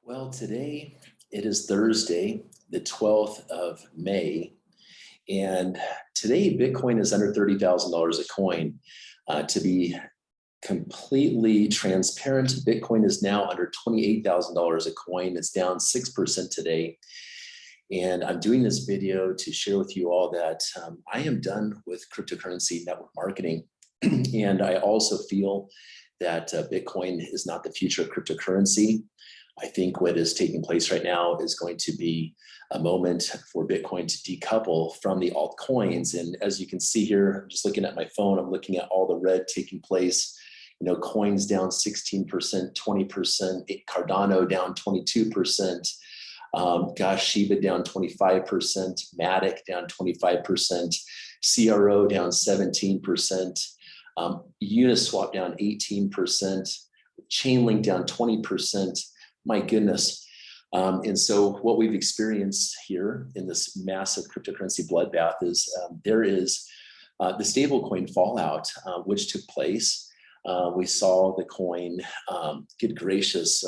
Well, today it is Thursday, the 12th of May, and today Bitcoin is under $30,000 a coin. To be completely transparent, Bitcoin is now under $28,000 a coin. It's down 6% today. And I'm doing this video to share with you all that I am done with cryptocurrency network marketing. And I also feel that Bitcoin is not the future of cryptocurrency. I think what is taking place right now is going to be a moment for Bitcoin to decouple from the altcoins. And as you can see here, I'm just looking at my phone, I'm looking at all the red taking place. You know, coins down 16%, 20%, Cardano down 22%, Shiba down 25%, Matic down 25%, CRO down 17%, Uniswap down 18%, Chainlink down 20%. My goodness. And so what we've experienced here in this massive cryptocurrency bloodbath is there is the stablecoin fallout, which took place. We saw the coin, good gracious,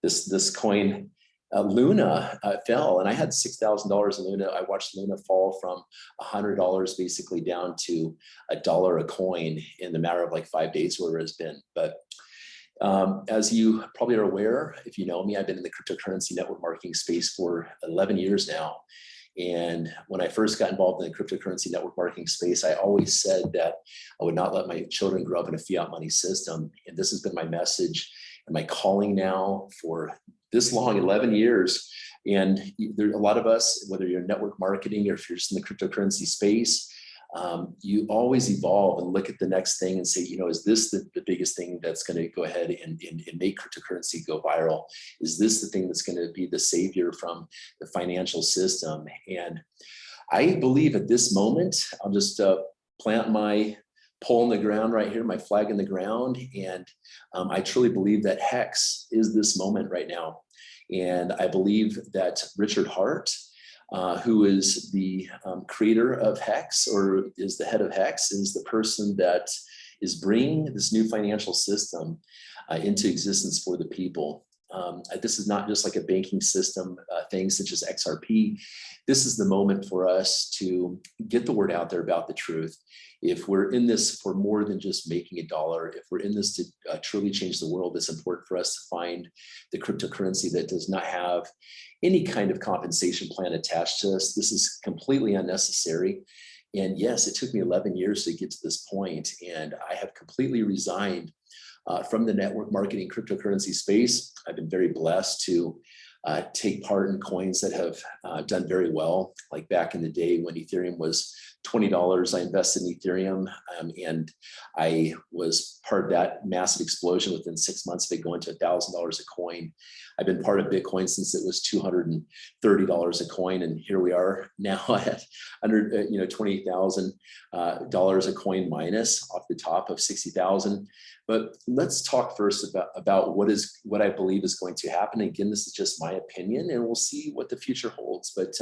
this coin, Luna fell, and I had $6,000 in Luna. I watched Luna fall from $100 basically down to $1 a coin in the matter of like 5 days where it has been. But as you probably are aware, if you know me, I've been in the cryptocurrency network marketing space for 11 years now. And when I first got involved in the cryptocurrency network marketing space, I always said that I would not let my children grow up in a fiat money system. And this has been my message and my calling now for this long, 11 years. And there are a lot of us, whether you're in network marketing or if you're just in the cryptocurrency space, you always evolve and look at the next thing and say, you know, is this the biggest thing that's going to go ahead and make cryptocurrency go viral? Is this the thing that's going to be the savior from the financial system? And I believe at this moment, I'll just plant my pole in the ground right here, my flag in the ground. And I truly believe that Hex is this moment right now. And I believe that Richard Hart, who is the creator of Hex, or is the head of Hex, is the person that is bringing this new financial system into existence for the people. This is not just like a banking system thing such as XRP. This is the moment for us to get the word out there about the truth. If we're in this for more than just making a dollar, if we're in this to truly change the world, it's important for us to find the cryptocurrency that does not have any kind of compensation plan attached to us. This is completely unnecessary. And yes, it took me 11 years to get to this point, and I have completely resigned from the network marketing cryptocurrency space. I've been very blessed to take part in coins that have done very well. Like back in the day when Ethereum was $20, I invested in Ethereum, and I was part of that massive explosion within 6 months of it going to $1,000 a coin. I've been part of Bitcoin since it was $230 a coin, and here we are now at under $28,000 a coin minus off the top of 60,000. But let's talk first about what I believe is going to happen. Again, this is just my opinion, and we'll see what the future holds. But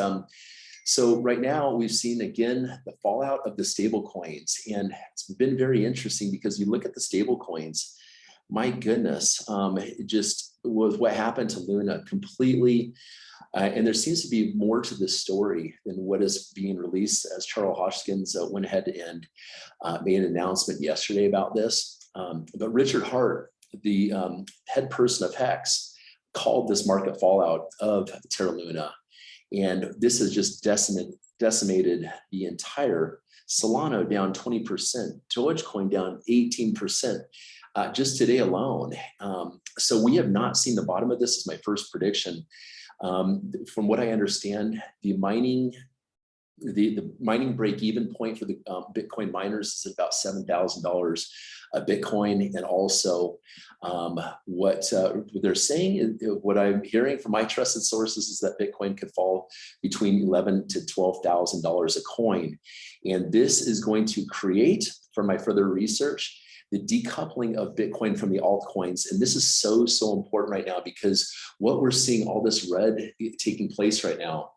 so right now we've seen again the fallout of the stable coins, and it's been very interesting because you look at the stable coins. My goodness, it just was what happened to Luna completely. And there seems to be more to this story than what is being released, as Charles Hoskins went ahead and made an announcement yesterday about this. But Richard Hart, the head person of Hex, called this market fallout of Terra Luna. And this has just decimated the entire Solana down 20%, Dogecoin down 18%. Just today alone. So we have not seen the bottom of this, is my first prediction. From what I understand, the mining break-even point for the Bitcoin miners is about $7,000 a Bitcoin. And also what they're saying, what I'm hearing from my trusted sources, is that Bitcoin could fall between $11,000 to $12,000 a coin. And this is going to create, for my further research, the decoupling of Bitcoin from the altcoins. And this is so important right now, because what we're seeing, all this red taking place right now,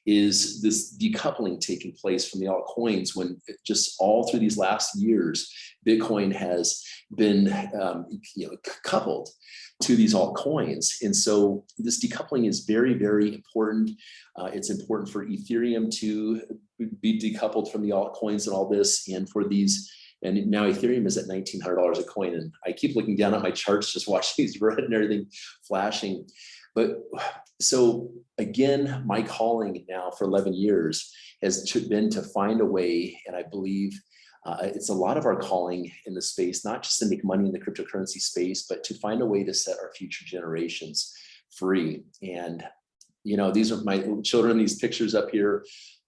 is this decoupling taking place from the altcoins when just all through these last years, Bitcoin has been coupled to these altcoins. And so this decoupling is very, very important. It's important for Ethereum to be decoupled from the altcoins and all this, and for these. And now Ethereum is at $1,900 a coin. And I keep looking down at my charts, just watching these red and everything flashing. But so again, my calling now for 11 years has been to find a way, and I believe it's a lot of our calling in the space, not just to make money in the cryptocurrency space, but to find a way to set our future generations free. And, these are my children, these pictures up here.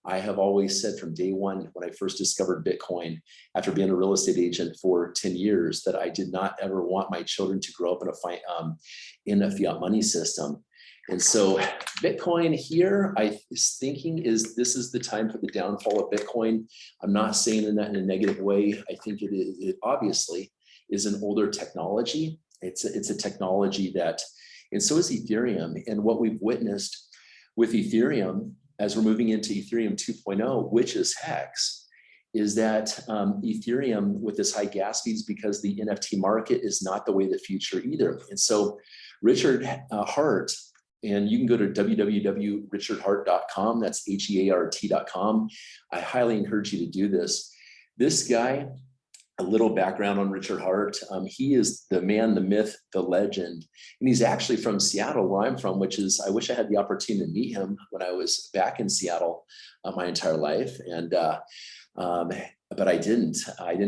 I have always said from day one, when I first discovered Bitcoin, after being a real estate agent for 10 years, that I did not ever want my children to grow up in a fiat money system. And so Bitcoin here, I was thinking this is the time for the downfall of Bitcoin. I'm not saying that in a negative way. I think it obviously is an older technology. It's a technology that, and so is Ethereum. And what we've witnessed with Ethereum, as we're moving into Ethereum 2.0, which is Hex, is that Ethereum with this high gas fees, because the NFT market is not the way of the future either. And so Richard Hart, and you can go to www.richardhart.com, that's HEART.com. I highly encourage you to do this. This guy, a little background on Richard Hart. He is the man, the myth, the legend. And he's actually from Seattle, where I'm from, which is, I wish I had the opportunity to meet him when I was back in Seattle my entire life. And, but I didn't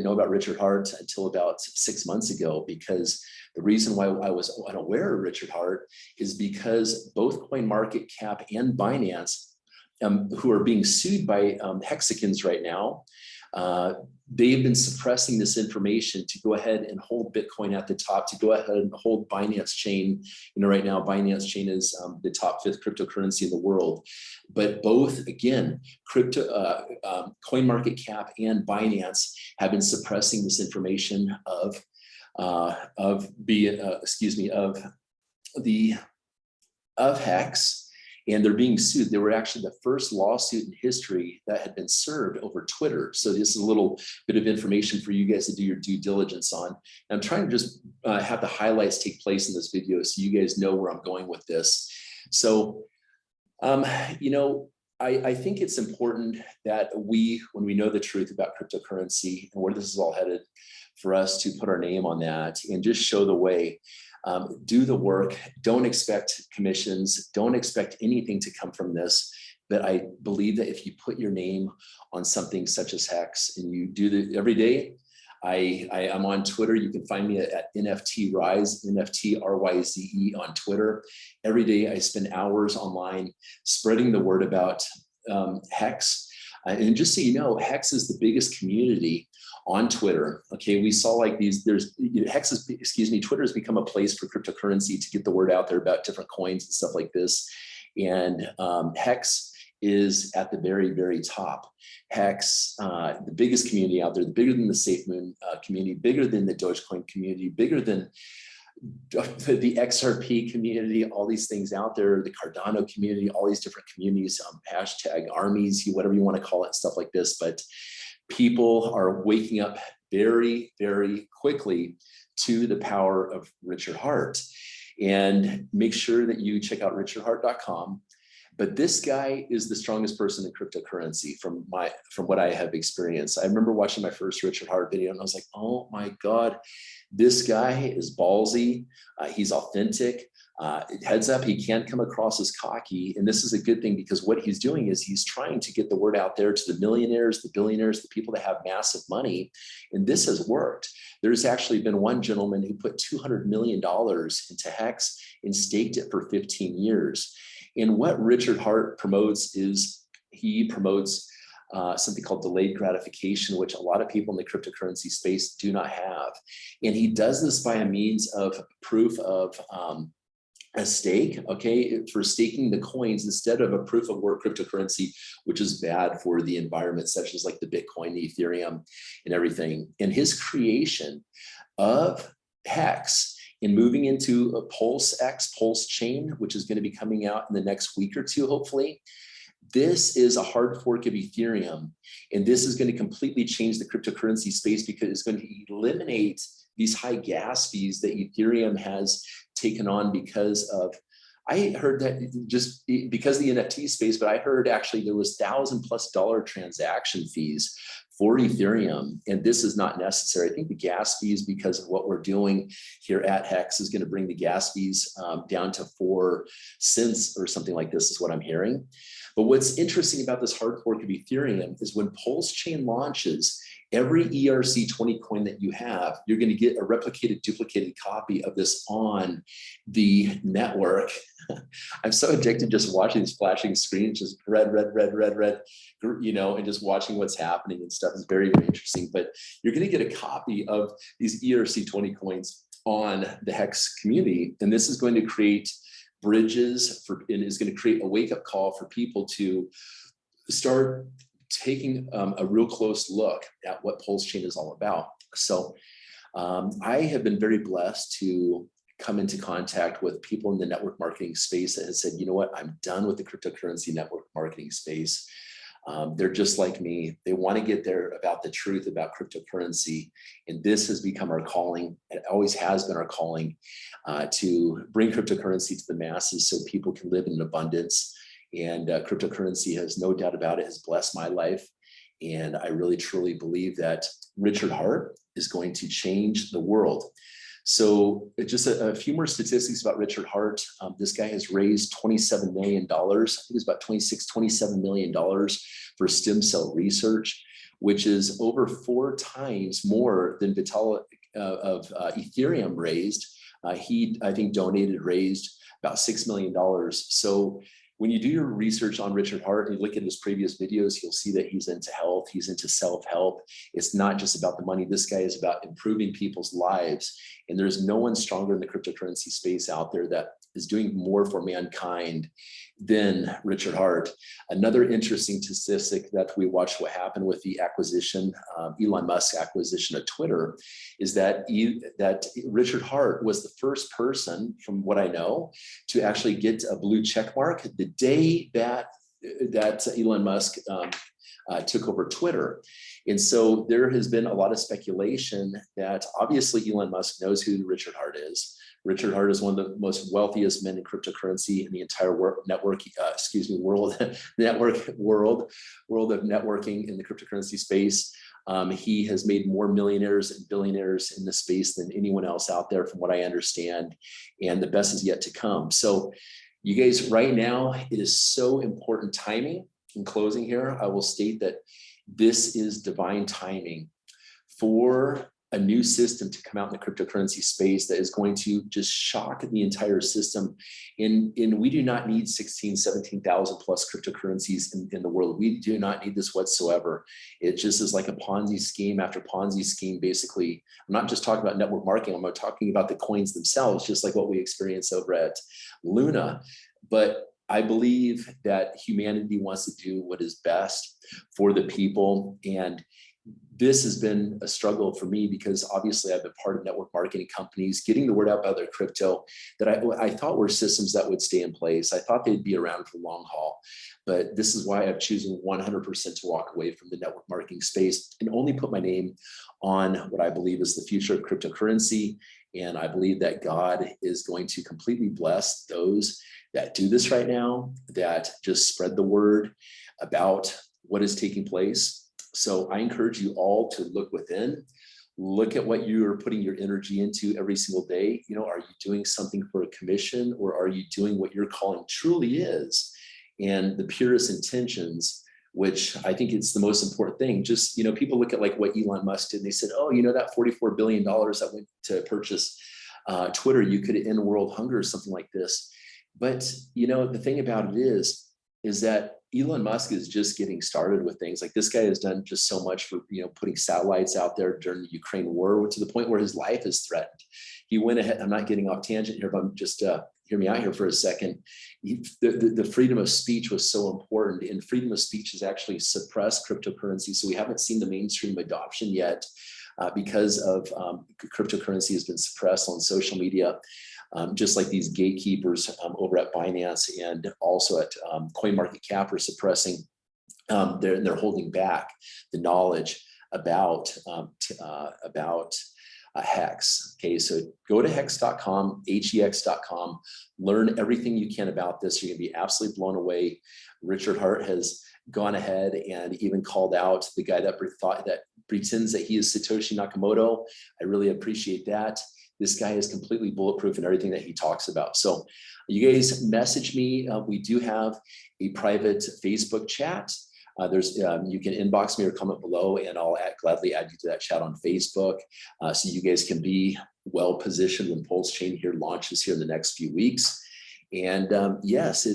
know about Richard Hart until about 6 months ago, because the reason why I was unaware of Richard Hart is because both CoinMarketCap and Binance, who are being sued by hexagons right now, they've been suppressing this information to go ahead and hold Bitcoin at the top, to go ahead and hold Binance Chain. Right now, Binance Chain is the top 5th cryptocurrency in the world. But both, again, CoinMarketCap and Binance have been suppressing this information of Hex. And they're being sued. They were actually the first lawsuit in history that had been served over Twitter. So this is a little bit of information for you guys to do your due diligence on. And I'm trying to just have the highlights take place in this video so you guys know where I'm going with this. So, I think it's important that when we know the truth about cryptocurrency and where this is all headed, for us to put our name on that and just show the way. Do the work. Don't expect commissions. Don't expect anything to come from this. But I believe that if you put your name on something such as Hex and you do that every day, I'm on Twitter. You can find me at NFT Ryze, NFT RYZE on Twitter. Every day I spend hours online spreading the word about Hex. And just so you know, Hex is the biggest community on Twitter. Okay, we saw like these, Twitter has become a place for cryptocurrency to get the word out there about different coins and stuff like this. And Hex is at the very, very top. Hex, the biggest community out there, bigger than the SafeMoon community, bigger than the Dogecoin community, bigger than the XRP community, all these things out there, the Cardano community, all these different communities, hashtag armies, whatever you want to call it, stuff like this. But people are waking up very, very quickly to the power of Richard Hart. And make sure that you check out richardhart.com. But this guy is the strongest person in cryptocurrency from what I have experienced. I remember watching my first Richard Hart video and I was like, oh my God, this guy is ballsy. He's authentic. Heads up, he can't come across as cocky. And this is a good thing, because what he's doing is he's trying to get the word out there to the millionaires, the billionaires, the people that have massive money. And this has worked. There's actually been one gentleman who put $200 million into Hex and staked it for 15 years. And what Richard Hart promotes is he promotes something called delayed gratification, which a lot of people in the cryptocurrency space do not have. And he does this by a means of proof of a stake, okay, for staking the coins instead of a proof of work cryptocurrency, which is bad for the environment, such as like the Bitcoin, the Ethereum, and everything. And his creation of Hex and moving into a Pulse Chain, which is going to be coming out in the next week or two, hopefully. This is a hard fork of Ethereum, and this is going to completely change the cryptocurrency space because it's going to eliminate these high gas fees that Ethereum has taken on because of, I heard that just because of the NFT space, but I heard actually there was $1,000+ transaction fees for Ethereum, and this is not necessary. I think the gas fees, because of what we're doing here at Hex, is going to bring the gas fees down to 4 cents or something like this, is what I'm hearing. But what's interesting about this hard fork of Ethereum is when Pulse Chain launches, every ERC20 coin that you have, you're going to get a replicated, duplicated copy of this on the network. I'm so addicted just watching these flashing screens, just red, red, red, red, red, you know, and just watching what's happening and stuff is very, very interesting. But you're going to get a copy of these ERC20 coins on the Hex community. And this is going to create bridges for, and is going to create a wake-up call for people to start taking a real close look at what Pulse Chain is all about. So I have been very blessed to come into contact with people in the network marketing space that have said, you know what, I'm done with the cryptocurrency network marketing space. They're just like me. They want to get there about the truth about cryptocurrency. And this has become our calling. It always has been our calling to bring cryptocurrency to the masses so people can live in abundance. And cryptocurrency, has no doubt about it, has blessed my life. And I really, truly believe that Richard Hart is going to change the world. So just a few more statistics about Richard Hart. This guy has raised $27 million. I think it's about $27 million for stem cell research, which is over 4 times more than Vitalik of Ethereum raised. He, I think, raised about $6 million. So when you do your research on Richard Hart and you look at his previous videos, you'll see that he's into health, he's into self-help. It's not just about the money. This guy is about improving people's lives. And there's no one stronger in the cryptocurrency space out there that is doing more for mankind than Richard Hart. Another interesting statistic that we watched what happened with the acquisition, Elon Musk's acquisition of Twitter, is that Richard Hart was the first person, from what I know, to actually get a blue check mark the day that Elon Musk took over Twitter. And so there has been a lot of speculation that obviously Elon Musk knows who Richard Hart is. Richard Hart is one of the most wealthiest men in cryptocurrency in the entire world of networking in the cryptocurrency space. He has made more millionaires and billionaires in the space than anyone else out there, from what I understand, and the best is yet to come. So you guys, right now, it is so important timing. In closing here, I will state that this is divine timing for a new system to come out in the cryptocurrency space that is going to just shock the entire system. And we do not need 16, 17,000 plus cryptocurrencies in the world. We do not need this whatsoever. It just is like a Ponzi scheme after Ponzi scheme, basically. I'm not just talking about network marketing. I'm talking about the coins themselves, just like what we experience over at Luna. But I believe that humanity wants to do what is best for the people. And this has been a struggle for me because obviously I've been part of network marketing companies, getting the word out about their crypto that I thought were systems that would stay in place. I thought they'd be around for the long haul. But this is why I've chosen 100% to walk away from the network marketing space and only put my name on what I believe is the future of cryptocurrency. And I believe that God is going to completely bless those that do this right now, that just spread the word about what is taking place. So I encourage you all to look within, look at what you're putting your energy into every single day. You know, are you doing something for a commission, or are you doing what your calling truly is? And the purest intentions, which I think it's the most important thing. Just, you know, people look at like what Elon Musk did. And they said, oh, you know, that $44 billion that went to purchase Twitter, you could end world hunger or something like this. But, you know, the thing about it is that Elon Musk is just getting started with things. Like, this guy has done just so much for, you know, putting satellites out there during the Ukraine war, to the point where his life is threatened. He went ahead, I'm not getting off tangent here, but I'm just hear me out here for a second. The freedom of speech was so important, and freedom of speech has actually suppressed cryptocurrency. So we haven't seen the mainstream adoption yet because of cryptocurrency has been suppressed on social media. just like these gatekeepers over at Binance and also at CoinMarketCap are suppressing. They're holding back the knowledge about Hex. Okay, so go to hex.com, hex.com, learn everything you can about this. You're gonna be absolutely blown away. Richard Hart has gone ahead and even called out the guy that pretends that he is Satoshi Nakamoto. I really appreciate that. This guy is completely bulletproof in everything that he talks about. So you guys message me. We do have a private Facebook chat. You can inbox me or comment below, and I'll gladly add you to that chat on Facebook, so you guys can be well positioned when Pulse Chain here launches here in the next few weeks. And yes,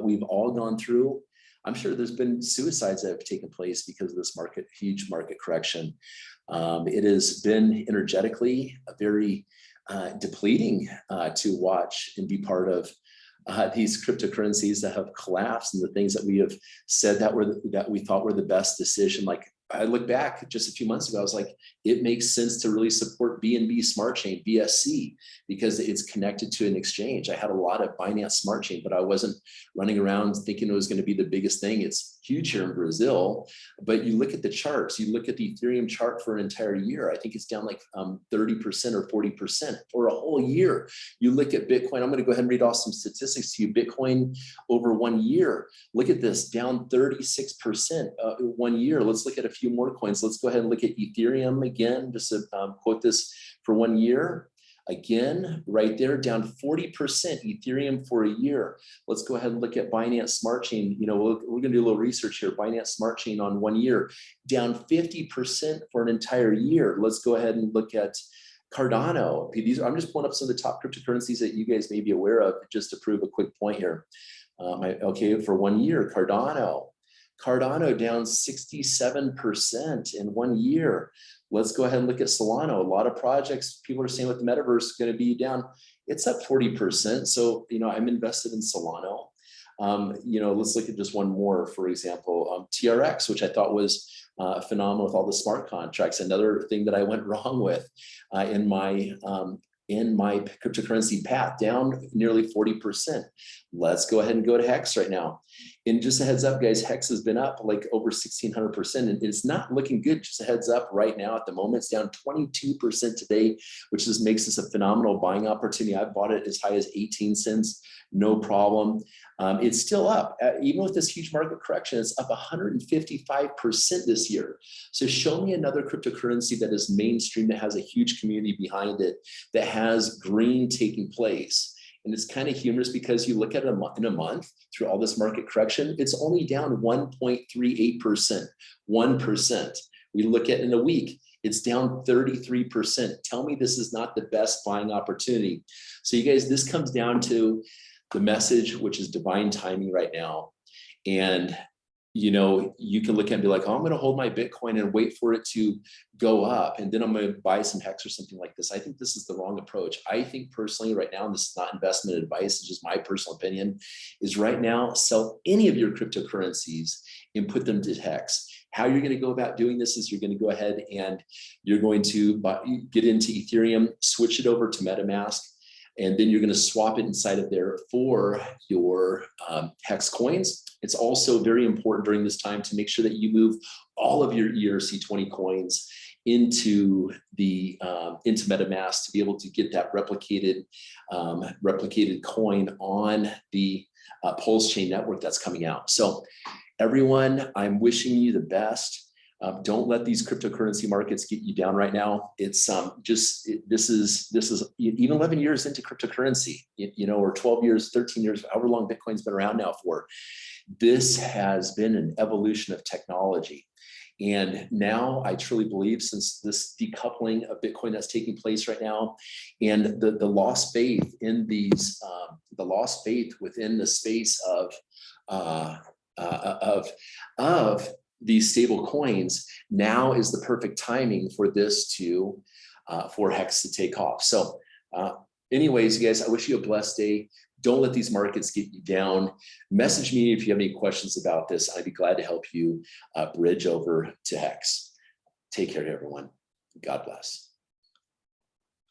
we've all gone through. I'm sure there's been suicides that have taken place because of this huge market correction. It has been energetically very depleting to watch and be part of these cryptocurrencies that have collapsed, and the things that we have said that we thought were the best decision. Like, I look back just a few months ago, I was like, it makes sense to really support BNB Smart Chain, BSC, because it's connected to an exchange. I had a lot of Binance Smart Chain, but I wasn't running around thinking it was going to be the biggest thing. It's huge here in Brazil, but you look at the charts, you look at the Ethereum chart for an entire year, I think it's down like 30% or 40% for a whole year. You look at Bitcoin, I'm going to go ahead and read off some statistics to you. Bitcoin over 1 year, look at this, down 36% 1 year. Let's look at a few more coins. Let's go ahead and look at Ethereum again, just to quote this for 1 year. Again, right there, down 40% Ethereum for a year. Let's go ahead and look at Binance Smart Chain. You know, we're gonna do a little research here. Binance Smart Chain on 1 year, down 50% for an entire year. Let's go ahead and look at Cardano. I'm just pulling up some of the top cryptocurrencies that you guys may be aware of, just to prove a quick point here. Okay, for 1 year, Cardano down 67% in 1 year. Let's go ahead and look at Solana. A lot of projects, people are saying with the metaverse is going to be down. It's up 40%. So, you know, I'm invested in Solana. You know, let's look at just one more, for example, TRX, which I thought was phenomenal with all the smart contracts. Another thing that I went wrong with in my cryptocurrency path, down nearly 40%. Let's go ahead and go to Hex right now. And just a heads up, guys, Hex has been up like over 1,600%, and it's not looking good. Just a heads up right now at the moment, it's down 22% today, which just makes this a phenomenal buying opportunity. I bought it as high as 18 cents, no problem. It's still up. Even with this huge market correction, it's up 155% this year. So show me another cryptocurrency that is mainstream, that has a huge community behind it, that has green taking place. And it's kind of humorous because you look at it in a month through all this market correction, it's only down 1.38%, 1%. We look at it in a week, it's down 33%. Tell me this is not the best buying opportunity. So you guys, this comes down to the message, which is divine timing right now. And you know, you can look at and be like, oh, I'm going to hold my Bitcoin and wait for it to go up, and then I'm going to buy some Hex or something like this. I think this is the wrong approach. I think personally right now, and this is not investment advice, it's just my personal opinion, is right now, sell any of your cryptocurrencies and put them to Hex. How you're going to go about doing this is you're going to go ahead and you're going to get into Ethereum, switch it over to MetaMask, and then you're going to swap it inside of there for your Hex coins. It's also very important during this time to make sure that you move all of your ERC20 coins into MetaMask to be able to get that replicated coin on the Pulse Chain network that's coming out. So everyone, I'm wishing you the best. Don't let these cryptocurrency markets get you down right now. It's this is even 11 years into cryptocurrency, you know, or 12 years, 13 years, however long Bitcoin's been around now for. This has been an evolution of technology. And now I truly believe, since this decoupling of Bitcoin that's taking place right now, and the lost faith in these, the lost faith within the space of these stable coins, now is the perfect timing for this to, for Hex to take off. So anyways, you guys, I wish you a blessed day. Don't let these markets get you down. Message me if you have any questions about this. I'd be glad to help you bridge over to Hex. Take care, everyone. God bless.